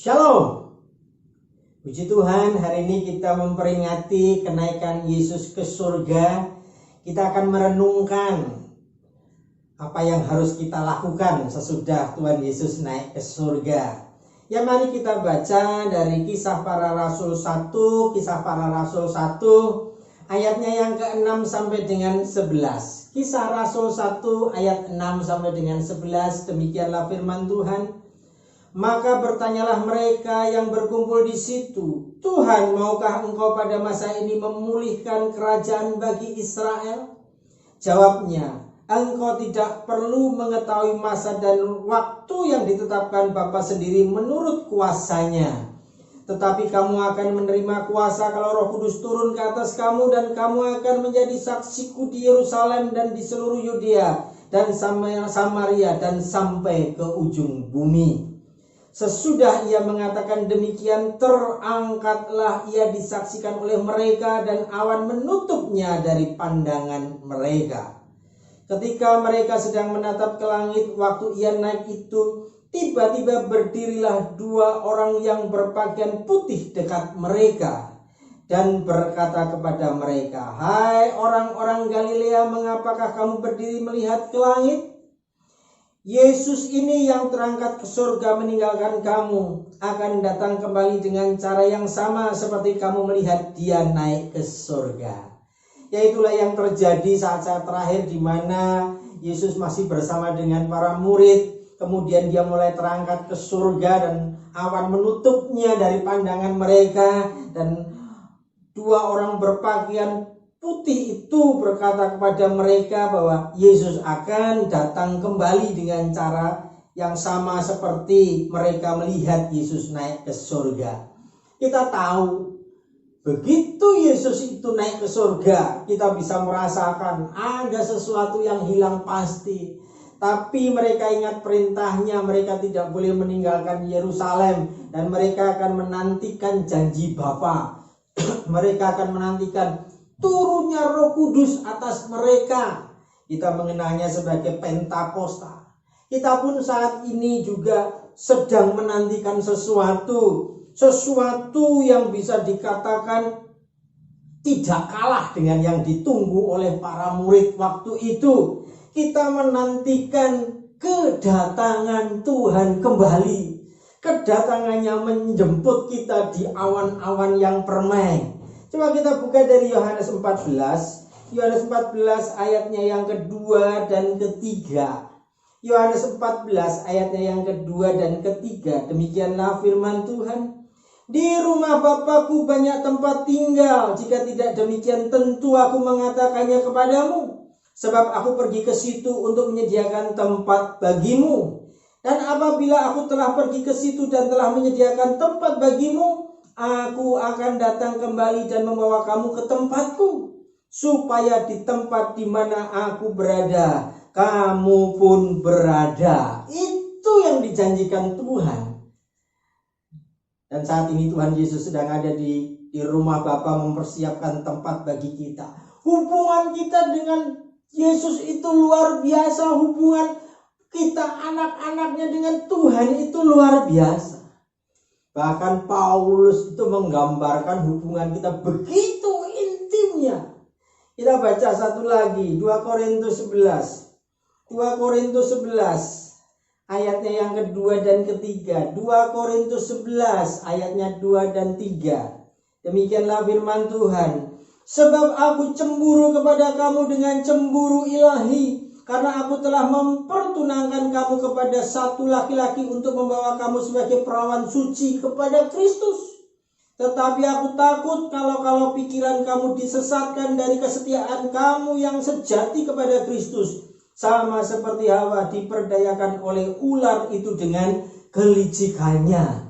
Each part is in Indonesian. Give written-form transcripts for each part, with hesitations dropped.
Shalom. Puji Tuhan, hari ini kita memperingati kenaikan Yesus ke surga. Kita akan merenungkan apa yang harus kita lakukan sesudah Tuhan Yesus naik ke surga. Ya, mari kita baca dari Kisah Para Rasul 1, Kisah Para Rasul 1 ayatnya yang ke-6 sampai dengan 11. Kisah Rasul 1 ayat 6 sampai dengan 11, demikianlah firman Tuhan. Maka bertanyalah mereka yang berkumpul di situ, Tuhan, maukah engkau pada masa ini memulihkan kerajaan bagi Israel? Jawabnya, engkau tidak perlu mengetahui masa dan waktu yang ditetapkan Bapa sendiri menurut kuasanya. Tetapi kamu akan menerima kuasa kalau Roh Kudus turun ke atas kamu, dan kamu akan menjadi saksiku di Yerusalem dan di seluruh Yudea dan Samaria dan sampai ke ujung bumi. Sesudah ia mengatakan demikian, terangkatlah ia disaksikan oleh mereka, dan awan menutupnya dari pandangan mereka. Ketika mereka sedang menatap ke langit, waktu ia naik itu, tiba-tiba berdirilah dua orang yang berpakaian putih dekat mereka, dan berkata kepada mereka, hai orang-orang Galilea, mengapakah kamu berdiri melihat ke langit? Yesus ini yang terangkat ke surga meninggalkan kamu akan datang kembali dengan cara yang sama seperti kamu melihat dia naik ke surga. Yaitulah yang terjadi saat-saat terakhir di mana Yesus masih bersama dengan para murid. Kemudian dia mulai terangkat ke surga dan awan menutupnya dari pandangan mereka. Dan dua orang berpakaian putih itu berkata kepada mereka bahwa Yesus akan datang kembali dengan cara yang sama seperti mereka melihat Yesus naik ke surga. Kita tahu begitu Yesus itu naik ke surga, kita bisa merasakan ada sesuatu yang hilang pasti. Tapi mereka ingat perintahnya, mereka tidak boleh meninggalkan Yerusalem, dan mereka akan menantikan janji Bapa. Mereka akan menantikan turunnya Roh Kudus atas mereka. Kita mengenalnya sebagai Pentakosta. Kita pun saat ini juga sedang menantikan sesuatu yang bisa dikatakan tidak kalah dengan yang ditunggu oleh para murid waktu itu. Kita menantikan kedatangan Tuhan kembali. Kedatangannya menjemput kita di awan-awan yang permai. Coba kita buka dari Yohanes 14. Yohanes 14 ayatnya yang kedua dan ketiga. Yohanes 14 ayatnya yang kedua dan ketiga. Demikianlah firman Tuhan. Di rumah Bapakku banyak tempat tinggal. Jika tidak demikian, tentu aku mengatakannya kepadamu. Sebab aku pergi ke situ untuk menyediakan tempat bagimu. Dan apabila aku telah pergi ke situ dan telah menyediakan tempat bagimu, aku akan datang kembali dan membawa kamu ke tempatku, supaya di tempat di mana aku berada, kamu pun berada. Itu yang dijanjikan Tuhan. Dan saat ini Tuhan Yesus sedang ada di rumah Bapa mempersiapkan tempat bagi kita. Hubungan kita dengan Yesus itu luar biasa. Hubungan kita anak-anaknya dengan Tuhan itu luar biasa. Bahkan Paulus itu menggambarkan hubungan kita begitu intimnya. Kita baca satu lagi, 2 Korintus 11. 2 Korintus 11 ayatnya yang kedua dan ketiga. 2 Korintus 11 ayatnya 2 dan 3. Demikianlah firman Tuhan. Sebab aku cemburu kepada kamu dengan cemburu ilahi, karena aku telah mempertunangkan kamu kepada satu laki-laki untuk membawa kamu sebagai perawan suci kepada Kristus. Tetapi aku takut kalau pikiran kamu disesatkan dari kesetiaan kamu yang sejati kepada Kristus, sama seperti Hawa diperdayakan oleh ular itu dengan kelicikannya.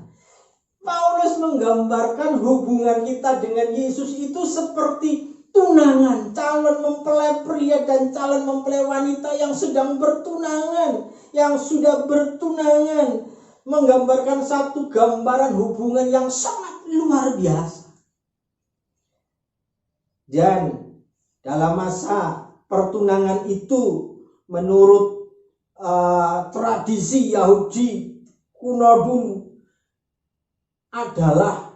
Paulus menggambarkan hubungan kita dengan Yesus itu seperti tunangan, calon mempelai pria dan calon mempelai wanita yang sedang bertunangan, yang sudah bertunangan, menggambarkan satu gambaran hubungan yang sangat luar biasa. Dan dalam masa pertunangan itu, menurut tradisi Yahudi kuno dulu, adalah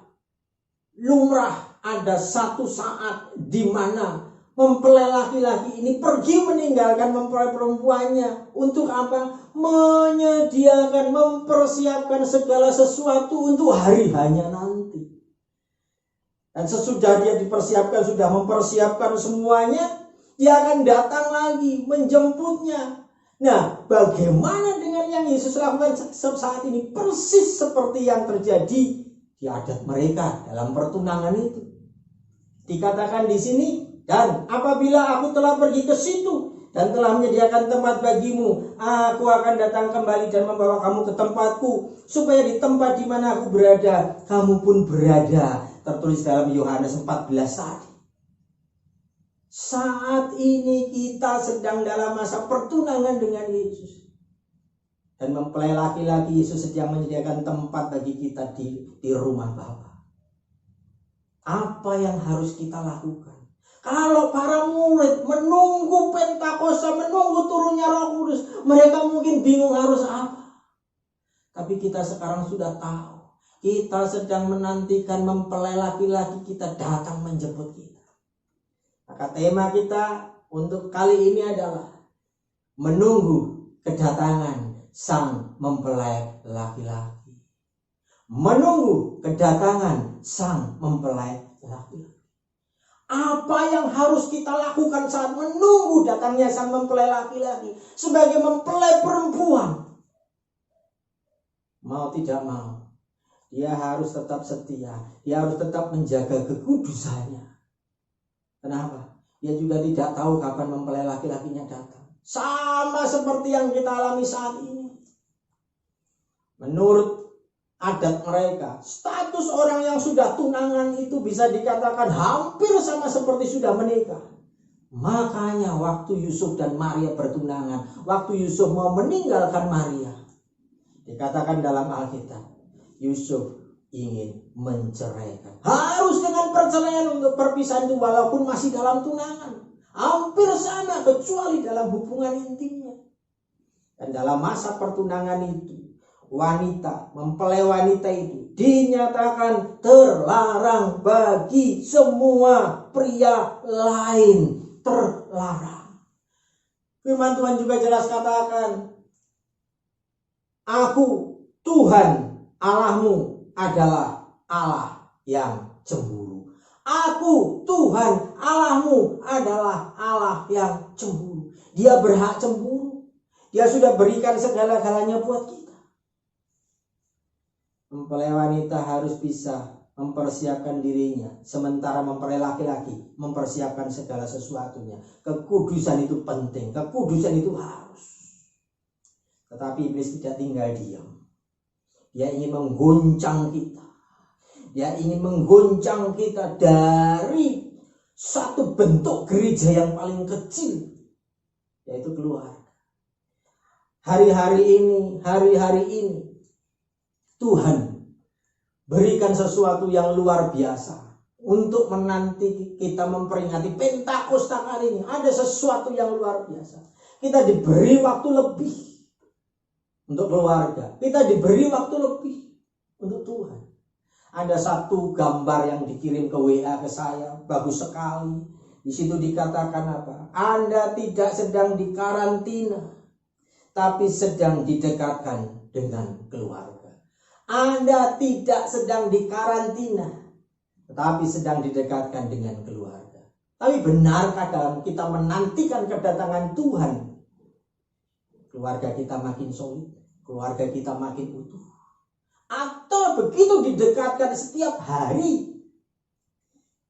lumrah. Ada satu saat di mana mempelai laki-laki ini pergi meninggalkan mempelai perempuannya. Untuk apa? Menyediakan, mempersiapkan segala sesuatu untuk hari hanya nanti. Dan sesudah dia dipersiapkan, sudah mempersiapkan semuanya, dia akan datang lagi menjemputnya. Nah, bagaimana dengan yang Yesus lakukan saat ini? Persis seperti yang terjadi di adat mereka dalam pertunangan itu. Dikatakan di sini, dan apabila aku telah pergi ke situ dan telah menyediakan tempat bagimu, aku akan datang kembali dan membawa kamu ke tempatku, supaya di tempat di mana aku berada, kamu pun berada. Tertulis dalam Yohanes 14 tadi. Saat ini kita sedang dalam masa pertunangan dengan Yesus. Dan mempelai laki-laki Yesus sedang menyediakan tempat bagi kita di rumah Bapa. Apa yang harus kita lakukan? Kalau para murid menunggu Pentakosta, menunggu turunnya Roh Kudus, mereka mungkin bingung harus apa. Tapi kita sekarang sudah tahu, kita sedang menantikan mempelai laki-laki kita datang menjemput kita. Maka tema kita untuk kali ini adalah menunggu kedatangan sang mempelai laki-laki. Menunggu kedatangan sang mempelai laki-laki. Apa yang harus kita lakukan saat menunggu datangnya sang mempelai laki-laki? Sebagai mempelai perempuan, mau tidak mau, dia harus tetap setia. Dia harus tetap menjaga kekudusannya. Kenapa? Dia juga tidak tahu kapan mempelai laki-lakinya datang. Sama seperti yang kita alami saat ini. Menurut adat mereka, status orang yang sudah tunangan itu bisa dikatakan hampir sama seperti sudah menikah. Makanya waktu Yusuf dan Maria bertunangan, waktu Yusuf mau meninggalkan Maria, dikatakan dalam Alkitab, Yusuf ingin menceraikan. Harus dengan perceraian untuk perpisahan itu, walaupun masih dalam tunangan. Hampir sama kecuali dalam hubungan intimnya. Dan dalam masa pertunangan itu, wanita, mempelai wanita itu dinyatakan terlarang bagi semua pria lain. Terlarang. Firman Tuhan juga jelas katakan, aku Tuhan Allahmu adalah Allah yang cemburu. Aku Tuhan Allahmu adalah Allah yang cemburu. Dia berhak cemburu. Dia sudah berikan segala-galanya buat kita. Mempelai wanita harus bisa mempersiapkan dirinya, sementara mempelai laki-laki mempersiapkan segala sesuatunya. Kekudusan itu penting, kekudusan itu harus. Tetapi iblis tidak tinggal diam. Dia ingin menggoncang kita. Dia ingin menggoncang kita dari satu bentuk gereja yang paling kecil, yaitu keluarga. Hari-hari ini Tuhan berikan sesuatu yang luar biasa untuk menanti kita memperingati Pentakosta kali ini. Ada sesuatu yang luar biasa. Kita diberi waktu lebih untuk keluarga. Kita diberi waktu lebih untuk Tuhan. Ada satu gambar yang dikirim ke WA ke saya, bagus sekali. Di situ dikatakan apa? Anda tidak sedang dikarantina, tapi sedang didekatkan dengan keluarga. Anda tidak sedang dikarantina, tetapi sedang didekatkan dengan keluarga. Tapi benarkah dalam kita menantikan kedatangan Tuhan, keluarga kita makin solid, keluarga kita makin utuh? Atau begitu didekatkan setiap hari,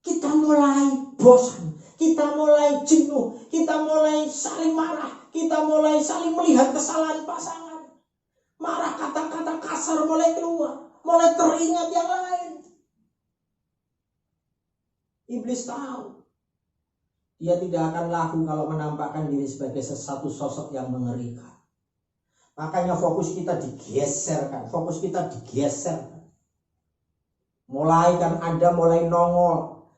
kita mulai bosan, kita mulai jenuh, kita mulai saling marah, kita mulai saling melihat kesalahan pasangan. Marah, kata-kata kasar mulai keluar, mulai teringat yang lain. Iblis tahu dia tidak akan laku kalau menampakkan diri sebagai satu sosok yang mengerikan. Makanya fokus kita digeserkan, Mulai kan Anda mulai nongol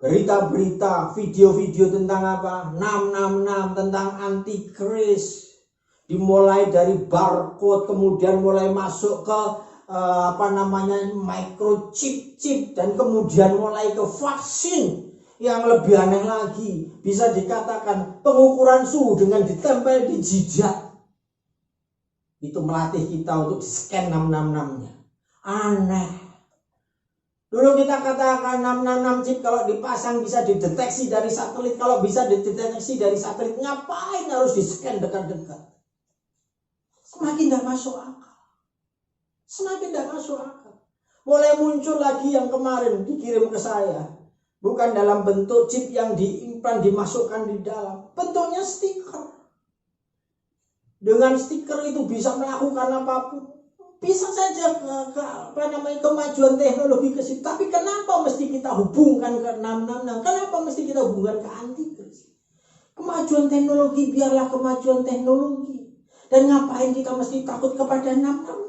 berita-berita, video-video tentang apa? 666, tentang antikris. Dimulai dari barcode, kemudian mulai masuk ke microchip dan kemudian mulai ke vaksin yang lebih aneh lagi, bisa dikatakan pengukuran suhu dengan ditempel di jidat. Itu melatih kita untuk scan 666-nya. Aneh. Dulu kita katakan 666 chip kalau dipasang bisa dideteksi dari satelit. Kalau bisa dideteksi dari satelit, ngapain harus di-scan dekat-dekat? Semakin tidak masuk akal. Semakin tidak masuk akal. Mulai muncul lagi yang kemarin dikirim ke saya. Bukan dalam bentuk chip yang diimplan, dimasukkan di dalam. Bentuknya stiker. Dengan stiker itu bisa melakukan apapun. Bisa saja kemajuan teknologi ke situ. Tapi kenapa mesti kita hubungkan ke 666? Kenapa mesti kita hubungkan ke antikris? Kemajuan teknologi biarlah kemajuan teknologi. Dan ngapain kita mesti takut kepada 666?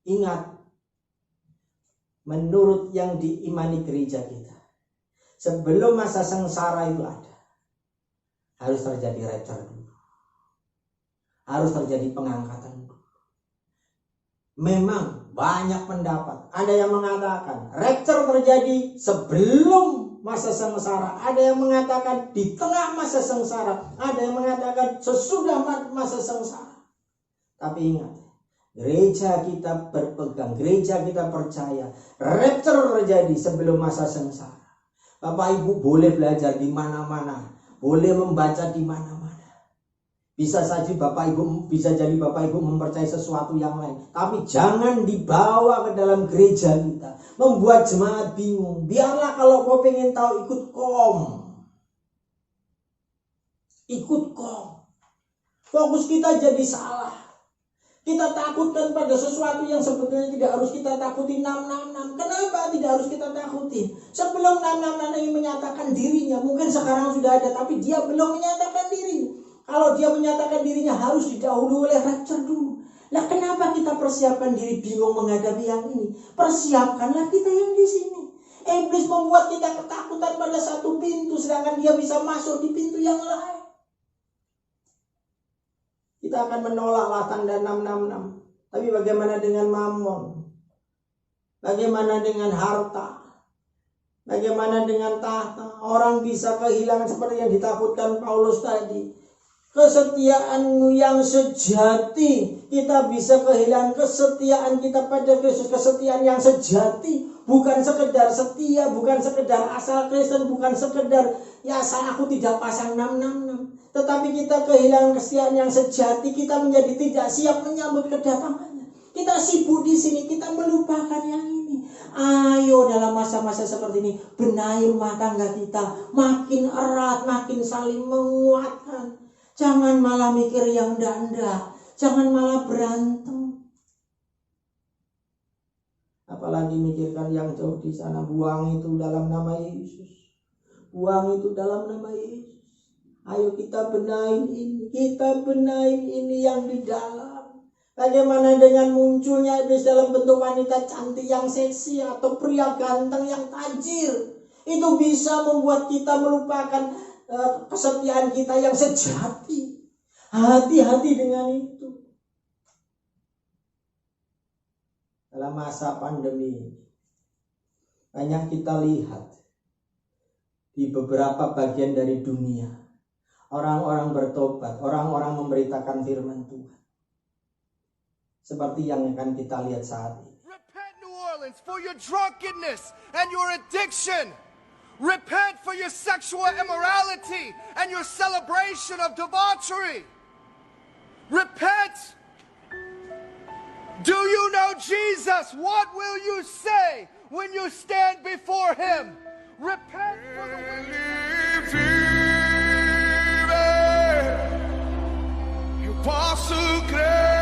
Ingat, menurut yang diimani gereja kita, sebelum masa sengsara itu ada, harus terjadi rapture dulu. Harus terjadi pengangkatan dulu. Memang banyak pendapat. Ada yang mengatakan rapture terjadi sebelum masa sengsara. Ada yang mengatakan di tengah masa sengsara. Ada yang mengatakan sesudah masa sengsara. Tapi ingat, gereja kita berpegang, gereja kita percaya rapture terjadi sebelum masa sengsara. Bapak Ibu boleh belajar di mana-mana, boleh membaca di mana-mana. Bisa saja Bapak Ibu, bisa jadi Bapak Ibu mempercayai sesuatu yang lain, tapi jangan dibawa ke dalam gereja kita, membuat jemaat bingung. Biarlah kalau kau pengen tahu ikut kom. Fokus kita jadi salah. Kita takutkan pada sesuatu yang sebetulnya tidak harus kita takuti. 666. Kenapa tidak harus kita takuti? Sebelum 666 ini menyatakan dirinya, mungkin sekarang sudah ada, tapi dia belum menyatakan dirinya. Kalau dia menyatakan dirinya harus didahului oleh rapture dulu. Nah, kenapa kita persiapkan diri bingung menghadapi yang ini? Persiapkanlah kita yang di sini. Iblis membuat kita ketakutan pada satu pintu, sedangkan dia bisa masuk di pintu yang lain. Kita akan menolaklah tanda 666. Tapi bagaimana dengan Mammon? Bagaimana dengan harta? Bagaimana dengan tahta? Orang bisa kehilangan seperti yang ditakutkan Paulus tadi. Kesetiaan yang sejati, kita bisa kehilangan kesetiaan kita pada Kristus. Kesetiaan yang sejati, bukan sekedar setia, bukan sekedar asal Kristen, bukan sekedar ya asal aku tidak pasang 666. Tetapi kita kehilangan kesetiaan yang sejati, kita menjadi tidak siap menyambut kedatangannya. Kita sibuk di sini, kita melupakan yang ini. Ayo dalam masa-masa seperti ini benahi rumah tangga kita makin erat, makin saling menguatkan. Jangan malah mikir yang enggak-enggak. Jangan malah berantem. Apalagi mikirkan yang jauh di sana. Buang itu dalam nama Yesus. Buang itu dalam nama Yesus. Ayo kita benahin ini. Kita benahin ini yang di dalam. Bagaimana dengan munculnya iblis dalam bentuk wanita cantik yang seksi atau pria ganteng yang tajir. Itu bisa membuat kita melupakan kesetiaan kita yang sejati. Hati-hati dengan itu. Dalam masa pandemi banyak kita lihat di beberapa bagian dari dunia, orang-orang bertobat, orang-orang memberitakan firman Tuhan. Seperti yang akan kita lihat saat ini. Repent, New Orleans, for your drunkenness and your addiction. Repent for your sexual immorality and your celebration of debauchery. Repent. Do you know Jesus? What will you say when you stand before him? Repent for the Eu posso crer.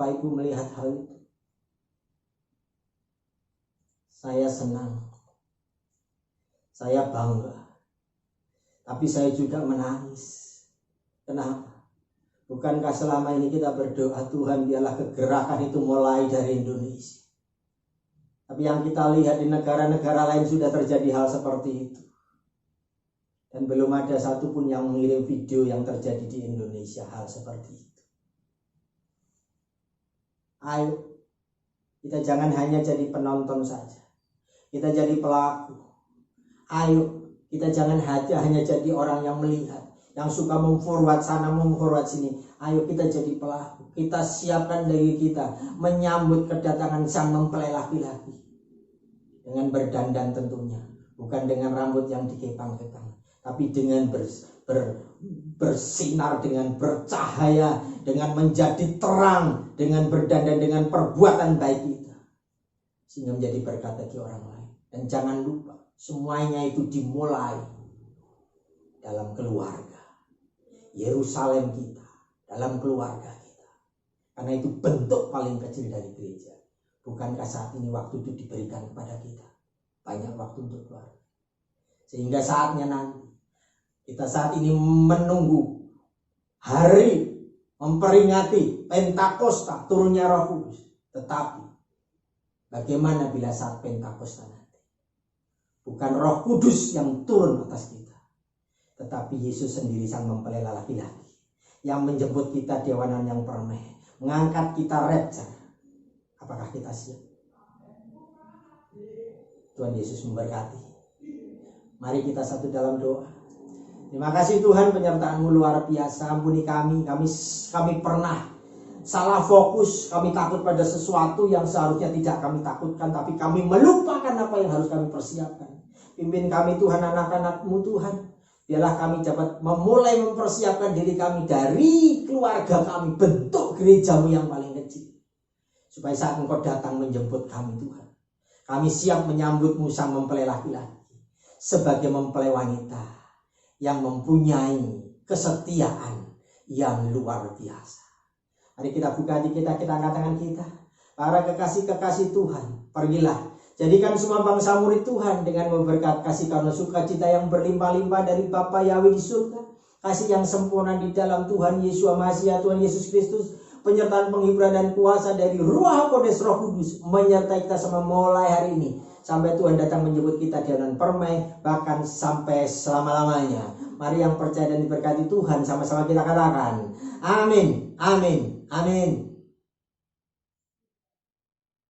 Bapak Ibu melihat hal itu, saya senang, saya bangga, tapi saya juga menangis. Kenapa? Bukankah selama ini kita berdoa, Tuhan biarlah kegerakan itu mulai dari Indonesia. Tapi yang kita lihat di negara-negara lain sudah terjadi hal seperti itu. Dan belum ada satupun yang mengirim video yang terjadi di Indonesia hal seperti itu. Ayo, kita jangan hanya jadi penonton saja. Kita jadi pelaku. Ayo, kita jangan hanya jadi orang yang melihat, yang suka memforward sana, memforward sini. Ayo kita jadi pelaku. Kita siapkan diri kita menyambut kedatangan sang mempelai laki-laki. Dengan berdandan tentunya. Bukan dengan rambut yang dikepang-kepang. Tapi dengan bersinar, dengan bercahaya, dengan menjadi terang, dengan berdandan, dengan perbuatan baik kita. Sehingga menjadi berkat bagi orang lain. Dan jangan lupa, semuanya itu dimulai dalam keluarga. Yerusalem kita, dalam keluarga kita. Karena itu bentuk paling kecil dari gereja. Bukankah saat ini waktu itu diberikan kepada kita? Banyak waktu untuk keluarga. Sehingga saatnya nanti, kita saat ini menunggu hari memperingati Pentakosta, turunnya Roh Kudus. Tetapi, bagaimana bila saat Pentakosta nanti? Bukan Roh Kudus yang turun atas kita, tetapi Yesus sendiri sang mempelai laki-laki yang menjemput kita di awan yang permai, mengangkat kita rapture. Apakah kita siap? Tuhan Yesus memberkati. Mari kita satu dalam doa. Terima kasih Tuhan, penyertaan-Mu luar biasa. Ampuni kami pernah salah fokus, kami takut pada sesuatu yang seharusnya tidak kami takutkan, tapi kami melupakan apa yang harus kami persiapkan. Pimpin kami Tuhan, anak-anak-Mu Tuhan. Biarlah kami dapat memulai mempersiapkan diri kami dari keluarga kami, bentuk gereja-Mu yang paling kecil. Supaya saat Engkau datang menjemput kami Tuhan, kami siap menyambut-Mu sang mempelai laki-laki sebagai mempelai wanita yang mempunyai kesetiaan yang luar biasa. Mari kita buka hati kita, kita angkat tangan kita. Para kekasih-kekasih Tuhan, pergilah. Jadikan semua bangsa murid Tuhan dengan memberkat kasih karena sukacita yang berlimpah-limpah dari Bapa Yahweh di surga. Kasih yang sempurna di dalam Tuhan Yesus Masihi, Tuhan Yesus Kristus. Penyertaan penghiburan dan kuasa dari Ruach HaKodes Roh Kudus menyertai kita semua mulai hari ini. Sampai Tuhan datang menjemput kita di awan permai, bahkan sampai selama-lamanya. Mari yang percaya dan diberkati Tuhan sama-sama kita katakan, amin, amin, amin.